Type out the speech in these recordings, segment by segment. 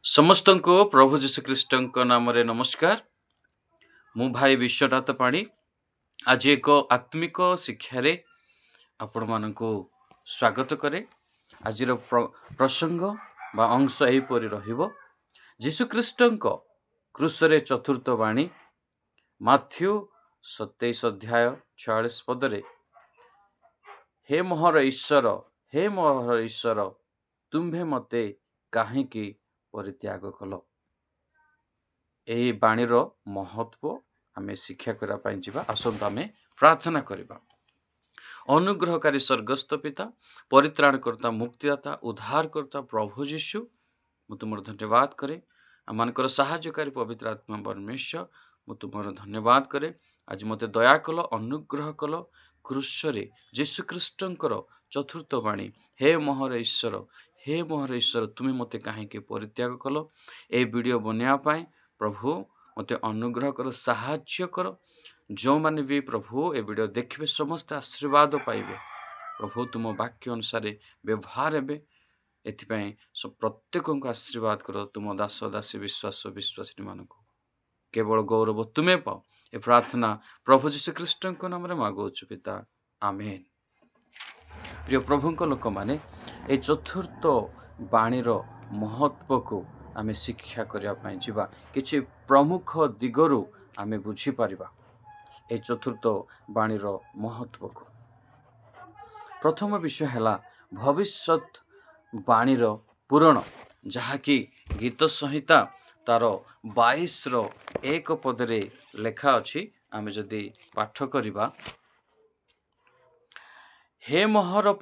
समस्त को प्रभु जीशुख्रीष्ट नाम नमस्कार। मु भाई विश्वनाथ पाणी आज एक आत्मिक शिक्षार आपण मान स्वागत करे। आज प्रसंग बा अंश एहीपरि रहिबो। जीशुख्रीष्ट क्रूसरे चतुर्थ वाणी माथ्यू 27 अध्याय 46 पदरे, हे मोहर ईश्वर तुम्भे मते काहेकि परित्याग कल। यही बाणीर महत्व आम शिक्षा करने आसत आम प्रार्थना करवा। अनुग्रहकारी स्वर्गस्थ पिता, परित्राणकर्ता, मुक्तिदाता, उद्धारकर्ता प्रभु जीशु, मु तुम धन्यवाद करे। आमर साहाय्यकारी पवित्र आत्मा परमेश्वर, मु तुम धन्यवाद करे। आज मत दया कल, अनुग्रह कल। क्रूसरे जीशुख्रीष्टर चतुर्थ वाणी, हे मोहर ईश्वर तुम्हें मते कहीं परित्याग कल। ए वीडियो बनवाई प्रभु मत अनुग्रह कर, साहाय्य कर। जो माने भी प्रभु ए वीडियो देखिए समस्त आशीर्वाद पाइबे। प्रभु तुम वाक्य अनुसार व्यवहार हे, एथिपाई प्रत्येक को आशीर्वाद कर। तुम दास दासी विश्वासी मान केवल गौरव तुम्हें पाओ। ए प्रार्थना प्रभु जीशुख्रीष्ट नाम मागुछु पिता, आमेन। प्रिय प्रभुंक लोक माने ए चतुर्थ बाणीर महत्व को आमे शिक्षा करने जीवा। किछि प्रमुख दिगरु आमे बुझी पारिबा ए चतुर्थ बाणीर महत्व को। प्रथम विषय है भविष्यत बाणीर पूरण, जहाँकि गीत संहिता तार 22 पदरे लेखा अछि। आमे जदि पाठ करिबा, हे मोहर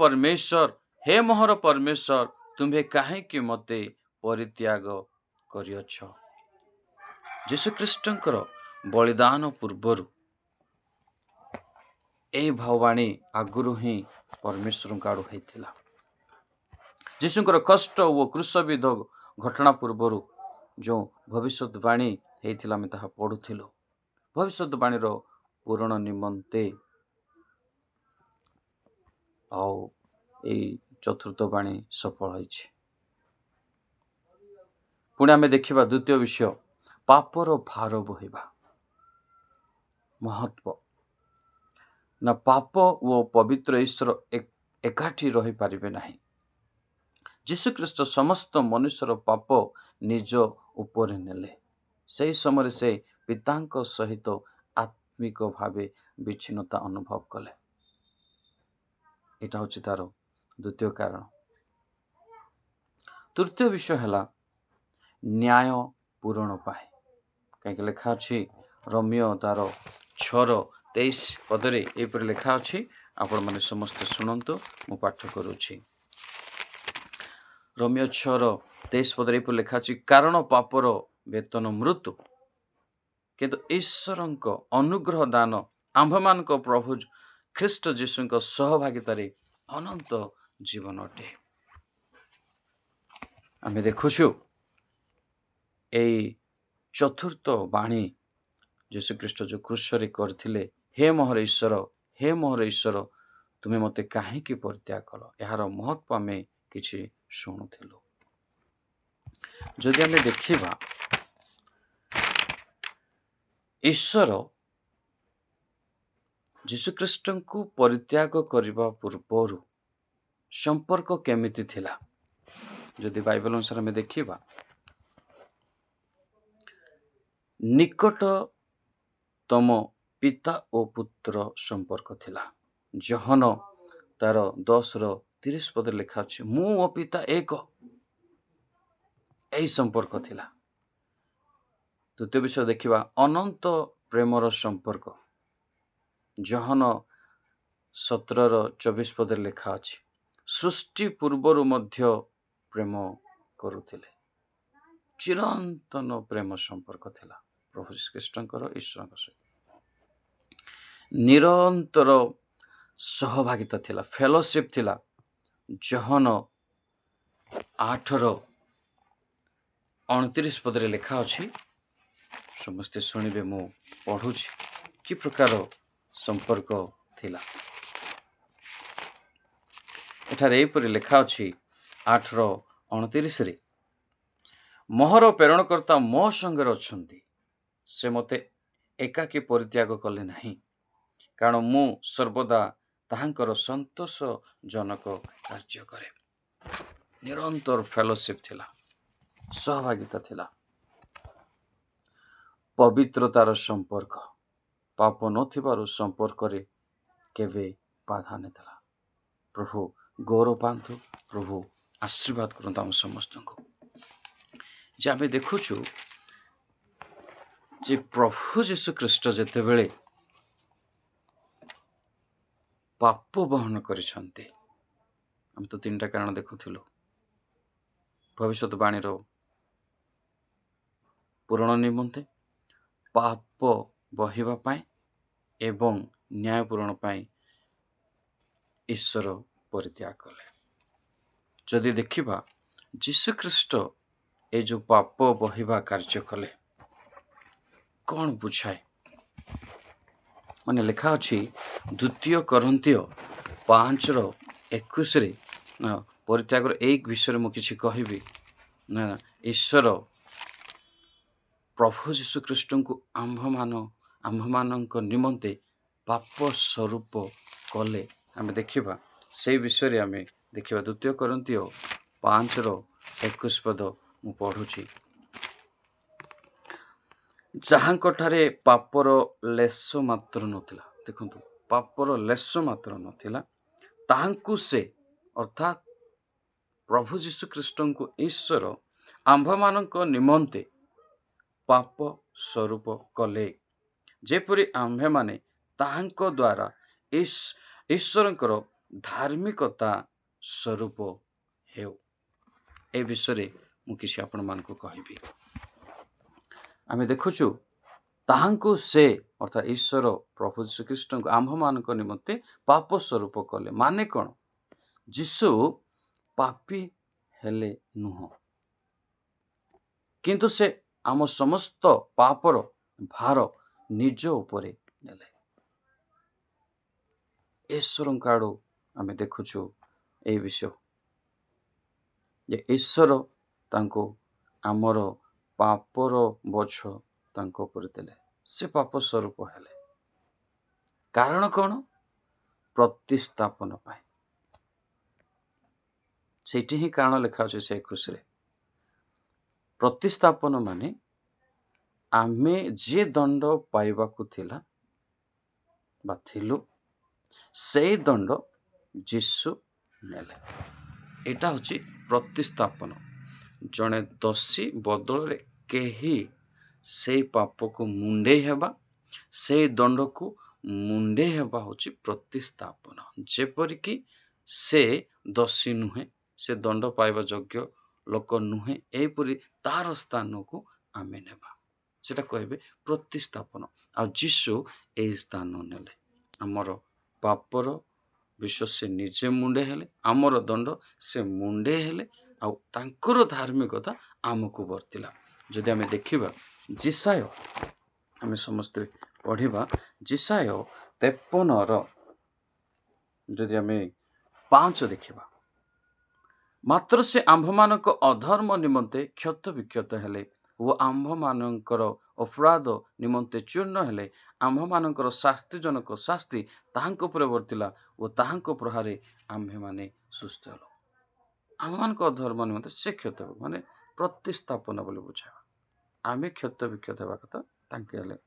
परमेश्वर तुम्हें काहेकि मते परित्याग करियछ। जीशुख्रीष्टंकर बलिदान पूर्वर ए भाववाणी आगुरु ही परमेश्वर आड़ू होता। जीशुकर कष्ट और क्रूसविध घटना पूर्वर जो भविष्यवाणी होता आम ताहा पढ़ुथिलु। भविष्यवाणीर पूरण निमंते आओ चतुर्थ बाणी सफल होइछि। पुणी आमे देखिबा द्वितीय विषय, पापर भार बोहिबा महत्व। ना पाप वो पवित्र ईश्वर एकाठी रही पारिबे नाही। जीशुख्रीष्ट समस्त मनुष्यर पाप निज उपरे नेले। सही समय से पितांक सहित आत्मिक भावे विच्छिन्नता अनुभव कले। एटा होछि तार द्वितीय कारण। तृतीय विषय है न्याय पूरण पाए। कहीं लिखा अच्छी रोमियो तार 6:23 पदरे एपर लिखा अच्छी। आपण माने समस्त शुणु, मु पाठ करुछि। रोमियो 6:23 पदरे एपर लिखा अच्छी, कारण पापर वेतन मृत्यु, किंतु ईश्वरंक अनुग्रह दान आम्भमानक प्रभु ख्रीष्ट जीशुंक सहभागितारे अनंत जीवन अटे। आमे देखुछु एई चतुर्थ बाणी जीशुख्रीष्ट जो क्रूसरे करथिले, हे मोहर ईश्वर तुम्हें मते काहेकि परित्याग कल। यार महत्व आमे किछि शुणुथिलु। जदि आमे देखिबा, ईश्वर जीशुख्रीष्ट को परित्याग करने पूर्वर संपर्क केमिति थिला। जदि बाइबल अनुसार आमे देखिबा, निकटतम पिता और पुत्र संपर्क थिला। जहन तार 10:30 पद लिखा अछि, मु ओ पिता एक, यही संपर्क थिला। द्वितीय विषय देखिबा, अनंत प्रेमर संपर्क। जहन 17:24 पद लिखा अछि, सृष्टि पूर्वर मध्य प्रेम करुथिले। चिरंतन प्रेम संपर्क थिला प्रभु श्रीकृष्णकर ईश्वर सहित। निरंतर सहभागिता थिला, फेलोशिप थिला। जहन 8:29 पदरे लिखा अछि, समस्ते शुणिबे, मु पढ़ुछि कि प्रकार संपर्क थिला। एठारे एपरि लिखा अछि 8:29 रे, ମୋହର ପ୍ରେରଣକର୍ତ୍ତା ମୋ ସଙ୍ଗରେ ଅଛନ୍ତି, ସେ ମୋତେ ଏକାକୀ ପରିତ୍ୟାଗ କଲେ ନାହିଁ, କାରଣ ମୁଁ ସର୍ବଦା ତାହାଙ୍କର ସନ୍ତୋଷଜନକ କାର୍ଯ୍ୟ କରେ। ନିରନ୍ତର ଫେଲୋସିପ୍ ଥିଲା, ସହଭାଗିତା ଥିଲା, ପବିତ୍ରତାର ସମ୍ପର୍କ, ପାପ ନଥିବାରୁ ସମ୍ପର୍କରେ କେବେ ବାଧା ନଥିଲା। ପ୍ରଭୁ ଗୌରବ ପାଆନ୍ତୁ, ପ୍ରଭୁ ଆଶୀର୍ବାଦ କରନ୍ତୁ ଆମ ସମସ୍ତଙ୍କୁ। ଯେ ଆମେ ଦେଖୁଛୁ ଯେ ପ୍ରଭୁ ଯୀଶୁ ଖ୍ରୀଷ୍ଟ ଯେତେବେଳେ ପାପ ବହନ କରିଛନ୍ତି, ଆମେ ତ ତିନିଟା କାରଣ ଦେଖୁଥିଲୁ। ଭବିଷ୍ୟତବାଣୀର ପୂରଣ ନିମନ୍ତେ, ପାପ ବହିବା ପାଇଁ ଏବଂ ନ୍ୟାୟ ପୂରଣ ପାଇଁ ଈଶ୍ୱର ପରିତ୍ୟାଗ କଲେ। ଯଦି ଦେଖିବା ଯୀଶୁଖ୍ରୀଷ୍ଟ ଏ ଯେଉଁ ପାପ ବହିବା କାର୍ଯ୍ୟ କଲେ, କ'ଣ ବୁଝାଏ? ମାନେ ଲେଖା ଅଛି 2 କରିନ୍ଥୀୟ 5:21 ପରିତ୍ୟାଗର ଏଇ ବିଷୟରେ ମୁଁ କିଛି କହିବି ନା। ଈଶ୍ୱର ପ୍ରଭୁ ଯୀଶୁଖ୍ରୀଷ୍ଟଙ୍କୁ ଆମ୍ଭମାନଙ୍କ ନିମନ୍ତେ ପାପ ସ୍ୱରୂପ କଲେ। ଆମେ ଦେଖିବା ସେଇ ବିଷୟରେ ଆମେ ଦେଖିବା 2 କରିନ୍ଥୀୟ 5:21 ମୁଁ ପଢ଼ୁଛି। ଯାହାଙ୍କଠାରେ ପାପର ଲେଶ ମାତ୍ର ନଥିଲା, ଦେଖନ୍ତୁ, ପାପର ଲେଶ ମାତ୍ର ନଥିଲା, ତାହାଙ୍କୁ ସେ ଅର୍ଥାତ୍ ପ୍ରଭୁ ଯୀଶୁଖ୍ରୀଷ୍ଟଙ୍କୁ ଈଶ୍ୱର ଆମ୍ଭମାନଙ୍କ ନିମନ୍ତେ ପାପ ସ୍ୱରୂପ କଲେ, ଯେପରି ଆମ୍ଭେମାନେ ତାହାଙ୍କ ଦ୍ୱାରା ଈଶ୍ୱରଙ୍କର ଧାର୍ମିକତା ସ୍ୱରୂପ ହେଉ। ଏ ବିଷୟରେ ମୁଁ କିଛି ଆପଣମାନଙ୍କୁ କହିବି। ଆମେ ଦେଖୁଛୁ ତାହାଙ୍କୁ ସେ ଅର୍ଥାତ୍ ଈଶ୍ୱର ପ୍ରଭୁ ଯୀଶୁଖ୍ରୀଷ୍ଟଙ୍କୁ ଆମ୍ଭମାନଙ୍କ ନିମନ୍ତେ ପାପ ସ୍ୱରୂପ କଲେ। ମାନେ କ'ଣ? ଯୀଶୁ ପାପୀ ହେଲେ ନୁହଁ, କିନ୍ତୁ ସେ ଆମ ସମସ୍ତ ପାପର ଭାର ନିଜ ଉପରେ ନେଲେ। ଈଶ୍ୱରଙ୍କ ଆଡ଼ୁ ଆମେ ଦେଖୁଛୁ ଏହି ବିଷୟ ଯେ ଈଶ୍ୱର ତାଙ୍କୁ ଆମର ପାପର ବୋଝ ତାଙ୍କ ଉପରେ ଦେଲେ, ସେ ପାପ ସ୍ୱରୂପ ହେଲେ। କାରଣ କ'ଣ? ପ୍ରତିସ୍ଥାପନ ପାଇଁ। ସେଇଠି ହିଁ କାରଣ ଲେଖା ଅଛି ସେ 21ରେ। ପ୍ରତିସ୍ଥାପନ ମାନେ ଆମେ ଯେ ଦଣ୍ଡ ପାଇବାକୁ ଥିଲା ବା ଥିଲୁ, ସେଇ ଦଣ୍ଡ ଯୀଶୁ ନେଲେ। ଏଇଟା ହେଉଛି ପ୍ରତିସ୍ଥାପନ। ଜଣେ ଦୋଷୀ ବଦଳରେ କେହି ସେଇ ପାପକୁ ମୁଣ୍ଡେଇ ହେବା, ସେଇ ଦଣ୍ଡକୁ ମୁଣ୍ଡେଇ ହେବା ହେଉଛି ପ୍ରତିସ୍ଥାପନ। ଯେପରିକି ସେ ଦୋଷୀ ନୁହେଁ, ସେ ଦଣ୍ଡ ପାଇବା ଯୋଗ୍ୟ ଲୋକ ନୁହେଁ, ଏହିପରି ତାର ସ୍ଥାନକୁ ଆମେ ନେବା, ସେଟା କହିବେ ପ୍ରତିସ୍ଥାପନ। ଆଉ ଯୀଶୁ ଏହି ସ୍ଥାନ ନେଲେ। ଆମର ପାପର ବିଷୟ ସେ ନିଜେ ମୁଣ୍ଡେ ହେଲେ, ଆମର ଦଣ୍ଡ ସେ ମୁଣ୍ଡେ ହେଲେ, ଆଉ ତାଙ୍କର ଧାର୍ମିକତା ଆମକୁ ବର୍ତ୍ତିଲା। ଯଦି ଆମେ ଦେଖିବା ଯେଶାୟ, ଆମେ ସମସ୍ତେ ପଢ଼ିବା ଯେଶାୟ 53ର ଯଦି ଆମେ 5 ଦେଖିବା, ମାତ୍ର ସେ ଆମ୍ଭମାନଙ୍କ ଅଧର୍ମ ନିମନ୍ତେ କ୍ଷତ ବିକ୍ଷତ ହେଲେ ଓ ଆମ୍ଭମାନଙ୍କର ଅପରାଧ ନିମନ୍ତେ ଚୂର୍ଣ୍ଣ ହେଲେ। ଆମ୍ଭମାନଙ୍କର ଶାସ୍ତିଜନକ ଶାସ୍ତି ତାହାଙ୍କ ଉପରେ ବର୍ତ୍ତିଲା ଓ ତାହାଙ୍କ ପ୍ରହାରେ ଆମ୍ଭେମାନେ ସୁସ୍ଥ ହେଲୁ। ଆମମାନଙ୍କ ଅଧର୍ମ ନିମନ୍ତେ ସେ କ୍ଷତ, ମାନେ ପ୍ରତିସ୍ଥାପନ ବୋଲି ବୁଝାଇବା। ଆମେ କ୍ଷତ ବିକ୍ଷତ ହେବା କଥା, ତାଙ୍କେ ହେଲେ।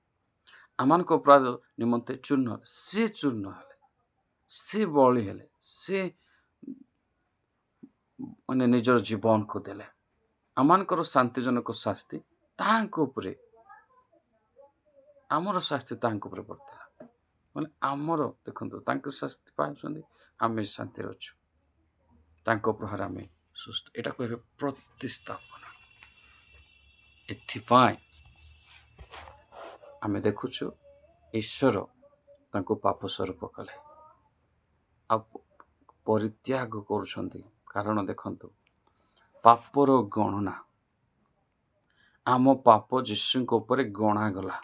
ଆମମାନଙ୍କ ଅପରାଧ ନିମନ୍ତେ ଚୂର୍ଣ୍ଣ ହେଲେ, ସେ ଚୂର୍ଣ୍ଣ ହେଲେ, ସେ ବଳି ହେଲେ, ସେ ମାନେ ନିଜର ଜୀବନକୁ ଦେଲେ। ଆମମାନଙ୍କର ଶାନ୍ତିଜନକ ଶାସ୍ତି ତାହାଙ୍କ ଉପରେ, ଆମର ଶାସ୍ତି ତାହାଙ୍କ ଉପରେ ପଡ଼ିଥିଲା। ମାନେ ଆମର, ଦେଖନ୍ତୁ, ତାଙ୍କ ଶାସ୍ତି ପାଉଛନ୍ତି, ଆମେ ଶାନ୍ତିରେ ଅଛୁ, ତାଙ୍କ ପ୍ରହାର ଆମେ ସୁସ୍ଥ। ଏଇଟା କହିବେ ପ୍ରତିସ୍ଥାପନ। ଏଥିପାଇଁ ଆମେ ଦେଖୁଛୁ ଈଶ୍ୱର ତାଙ୍କୁ ପାପ ସ୍ୱରୂପ କଲେ ଆଉ ପରିତ୍ୟାଗ କରୁଛନ୍ତି। କାରଣ ଦେଖନ୍ତୁ, ପାପର ଗଣନା, ଆମ ପାପ ଯୀଶୁଙ୍କ ଉପରେ ଗଣାଗଲା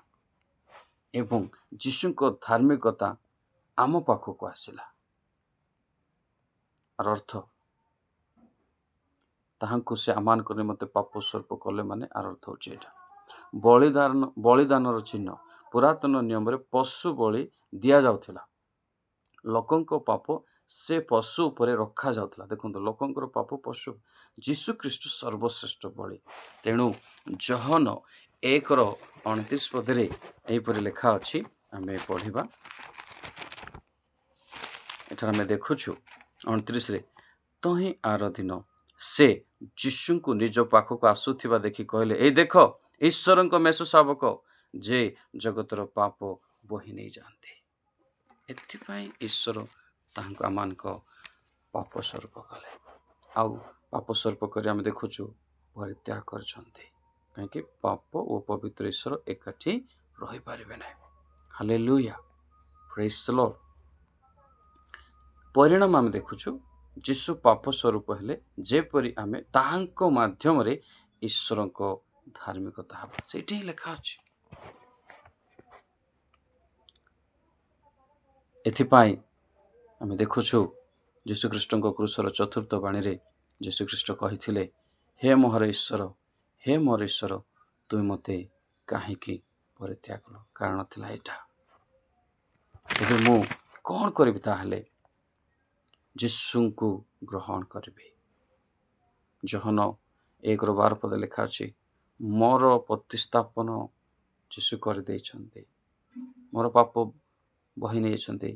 ଏବଂ ଯୀଶୁଙ୍କ ଧାର୍ମିକତା ଆମ ପାଖକୁ ଆସିଲା। ଅର୍ଥ, ତାହାଙ୍କୁ ସେ ଆମମାନଙ୍କ ନିମନ୍ତେ ପାପ ସ୍ୱରୂପ କଲେ ମାନେ ଆର ଅର୍ଥ ହେଉଛି ଏଇଟା। ବଳିଦାନର ଚିହ୍ନ ପୁରାତନ ନିୟମରେ ପଶୁ ବଳି ଦିଆଯାଉଥିଲା। ଲୋକଙ୍କ ପାପ ସେ ପଶୁ ଉପରେ ରଖାଯାଉଥିଲା। ଦେଖନ୍ତୁ, ଲୋକଙ୍କର ପାପ ପଶୁ, ଯୀଶୁଖ୍ରୀଷ୍ଟ ସର୍ବଶ୍ରେଷ୍ଠ ବଳି। ତେଣୁ ଜହନ 1:29 ଏହିପରି ଲେଖା ଅଛି, ଆମେ ପଢ଼ିବା। ଏଠାରେ ଆମେ ଦେଖୁଛୁ 29ରେ, ତହିଁ ଆର ଦିନ ସେ ଯୀଶୁଙ୍କୁ ନିଜ ପାଖକୁ ଆସୁଥିବା ଦେଖି କହିଲେ, ଏଇ ଦେଖ ଈଶ୍ୱରଙ୍କ ମେଷ ଶାବକ, ଯେ ଜଗତର ପାପ ବୋହି ନେଇଯାଆନ୍ତି। ଏଥିପାଇଁ ଈଶ୍ୱର ତାହାଙ୍କୁ ଆମମାନଙ୍କ ପାପ ସ୍ୱରୂପ କଲେ। ଆଉ ପାପ ସ୍ୱରୂପ କରି ଆମେ ଦେଖୁଛୁ ପରିତ୍ୟାଗ କରିଛନ୍ତି। କାହିଁକି? ପାପ ଓ ପବିତ୍ର ଈଶ୍ୱର ଏକାଠି ରହିପାରିବେ ନାହିଁ। ହାଲେଲୁୟା, ପ୍ରେଜ୍ ଦ ଲର୍ଡ। ପରିଣାମ ଆମେ ଦେଖୁଛୁ, ଯୀଶୁ ପାପ ସ୍ୱରୂପ ହେଲେ ଯେପରି ଆମେ ତାହାଙ୍କ ମାଧ୍ୟମରେ ଈଶ୍ୱରଙ୍କ ଧାର୍ମିକତା ହେବ। ସେଇଠି ହିଁ ଲେଖା ଅଛି। ଏଥିପାଇଁ ଆମେ ଦେଖୁଛୁ ଯୀଶୁଖ୍ରୀଷ୍ଟଙ୍କ କ୍ରୁଶର ଚତୁର୍ଥ ବାଣୀରେ ଯୀଶୁଖ୍ରୀଷ୍ଟ କହିଥିଲେ, ହେ ମୋର ଈଶ୍ୱର, ତୁମେ ମୋତେ କାହିଁକି ପରିତ୍ୟାଗ କଲ? କାରଣ ଥିଲା ଏଇଟା, ଏବେ ମୁଁ କ'ଣ କରିବି? ତାହେଲେ ଯୀଶୁଙ୍କୁ ଗ୍ରହଣ କରିବି। ଜହନ 1:12 ଲେଖା ଅଛି, ମୋର ପ୍ରତିସ୍ଥାପନ ଯୀଶୁ କରିଦେଇଛନ୍ତି, ମୋର ପାପ ବହି ନେଇଛନ୍ତି।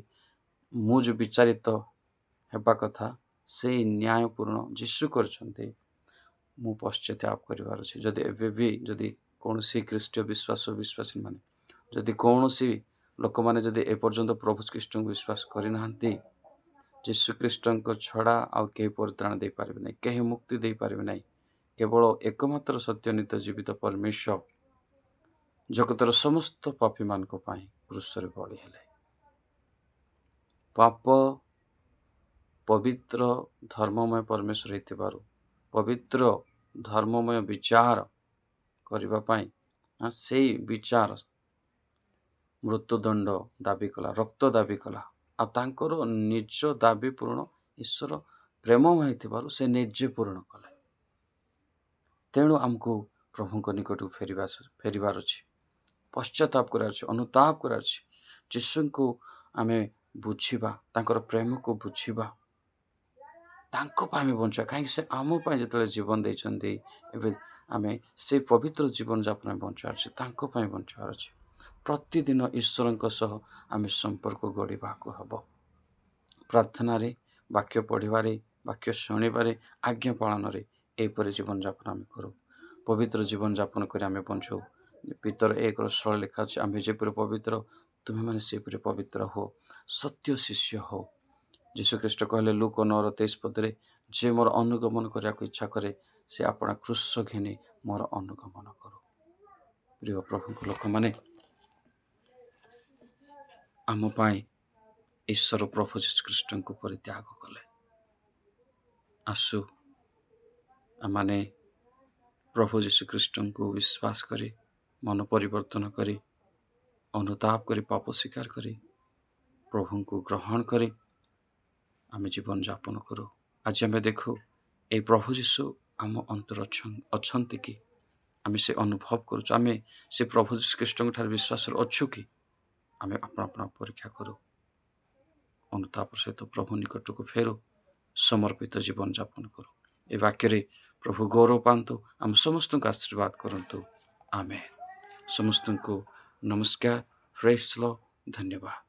ମୁଁ ଯେଉଁ ବିଚାରିତ ହେବା କଥା ସେଇ ନ୍ୟାୟପୂର୍ଣ୍ଣ ଯୀଶୁ କରିଛନ୍ତି। ମୁଁ ପଶ୍ଚାତାପ କରିବାର ଅଛି। ଯଦି ଏବେ ବି ଯଦି କୌଣସି ଖ୍ରୀଷ୍ଟୀୟ ବିଶ୍ୱାସୀ ମାନେ, ଯଦି କୌଣସି ଲୋକମାନେ ଯଦି ଏପର୍ଯ୍ୟନ୍ତ ପ୍ରଭୁ ଖ୍ରୀଷ୍ଟଙ୍କୁ ବିଶ୍ୱାସ କରିନାହାନ୍ତି, ଯୀଶୁଖ୍ରୀଷ୍ଟଙ୍କ ଛଡ଼ା ଆଉ କେହି ପରିତ୍ରାଣ ଦେଇପାରିବେ ନାହିଁ, କେହି ମୁକ୍ତି ଦେଇପାରିବେ ନାହିଁ। କେବଳ ଏକମାତ୍ର ସତ୍ୟ ନିତ୍ୟ ଜୀବିତ ପରମେଶ୍ୱର ଜଗତର ସମସ୍ତ ପାପୀମାନଙ୍କ ପାଇଁ କ୍ରୁଶରେ ବଳି ହେଲେ। ପାପ ପବିତ୍ର ଧର୍ମମୟ ପରମେଶ୍ୱର ହେଇଥିବାରୁ ପବିତ୍ର ଧର୍ମମୟ ବିଚାର କରିବା ପାଇଁ ସେଇ ବିଚାର ମୃତ୍ୟୁଦଣ୍ଡ ଦାବି କଲା, ରକ୍ତ ଦାବି କଲା। ଆଉ ତାଙ୍କର ନିଜ ଦାବି ପୂରଣ ଈଶ୍ୱର ପ୍ରେମମୟ ହେଇଥିବାରୁ ସେ ନିଜେ ପୂରଣ କଲେ। ତେଣୁ ଆମକୁ ପ୍ରଭୁଙ୍କ ନିକଟକୁ ଫେରିବାର ଅଛି, ପଶ୍ଚାତାପ କରିବାର ଅଛି, ଅନୁତାପ କରିବାର ଅଛି। ଯୀଶୁଙ୍କୁ ଆମେ ବୁଝିବା, ତାଙ୍କର ପ୍ରେମକୁ ବୁଝିବା, ତାଙ୍କ ପାଇଁ ଆମେ ବଞ୍ଚିବା। କାହିଁକି? ସେ ଆମ ପାଇଁ ଯେତେବେଳେ ଜୀବନ ଦେଇଛନ୍ତି, ଏବେ ଆମେ ସେ ପବିତ୍ର ଜୀବନଯାପନ ବଞ୍ଚିବାର ଅଛି, ତାଙ୍କ ପାଇଁ ବଞ୍ଚିବାର ଅଛି। ପ୍ରତିଦିନ ଈଶ୍ୱରଙ୍କ ସହ ଆମେ ସମ୍ପର୍କ ଗଢ଼ିବାକୁ ହେବ। ପ୍ରାର୍ଥନାରେ, ବାକ୍ୟ ପଢ଼ିବାରେ, ବାକ୍ୟ ଶୁଣିବାରେ, ଆଜ୍ଞା ପାଳନରେ ଏହିପରି ଜୀବନଯାପନ ଆମେ କରୁ। ପବିତ୍ର ଜୀବନଯାପନ କରି ଆମେ ବଞ୍ଚୁ। ପିତର 1:16 ଲେଖା ଅଛି, ଆମେ ଯେପରି ପବିତ୍ର ତୁମେମାନେ ସେପରି ପବିତ୍ର ହୁଅ, ସତ୍ୟ ଶିଷ୍ୟ ହଉ। ଯୀଶୁଖ୍ରୀଷ୍ଟ କହିଲେ ଲୁକ 9:23, ଯେ ମୋର ଅନୁଗମନ କରିବାକୁ ଇଚ୍ଛା କରେ ସେ ଆପଣା କ୍ରୁଶ ଘେନି ମୋର ଅନୁଗମନ କରୁ। ପ୍ରିୟ ପ୍ରଭୁଙ୍କ ଲୋକମାନେ, ଆମ ପାଇଁ ଈଶ୍ୱର ପ୍ରଭୁ ଯୀଶୁଖ୍ରୀଷ୍ଟଙ୍କୁ ପରିତ୍ୟାଗ କଲେ। ଆସୁ ଆମମାନେ ପ୍ରଭୁ ଯୀଶୁଖ୍ରୀଷ୍ଟଙ୍କୁ ବିଶ୍ୱାସ କରି, ମନ ପରିବର୍ତ୍ତନ କରି, ଅନୁତାପ କରି, ପାପ ସ୍ୱୀକାର କରି, ପ୍ରଭୁଙ୍କୁ ଗ୍ରହଣ କରି ଆମେ ଜୀବନଯାପନ କରୁ। ଆଜି ଆମେ ଦେଖୁ ଏହି ପ୍ରଭୁ ଯୀଶୁ ଆମ ଅନ୍ତର ଅଛନ୍ତି କି? ଆମେ ସେ ଅନୁଭବ କରୁଛୁ, ଆମେ ସେ ପ୍ରଭୁ ଯୀଶୁଖ୍ରୀଷ୍ଟଙ୍କ ଠାରେ ବିଶ୍ୱାସରେ ଅଛୁ କି? ଆମେ ଆପଣା ପରୀକ୍ଷା କରୁ। ଅନୁତାପର ସହିତ ପ୍ରଭୁ ନିକଟକୁ ଫେରୁ, ସମର୍ପିତ ଜୀବନଯାପନ କରୁ। ଏ ବାକ୍ୟରେ ପ୍ରଭୁ ଗୌରବ ପାଆନ୍ତୁ, ଆମ ସମସ୍ତଙ୍କୁ ଆଶୀର୍ବାଦ କରନ୍ତୁ। ଆମେନ୍। ସମସ୍ତଙ୍କୁ ନମସ୍କାର, ପ୍ରେଜ୍ ଦ ଲର୍ଡ, ଧନ୍ୟବାଦ।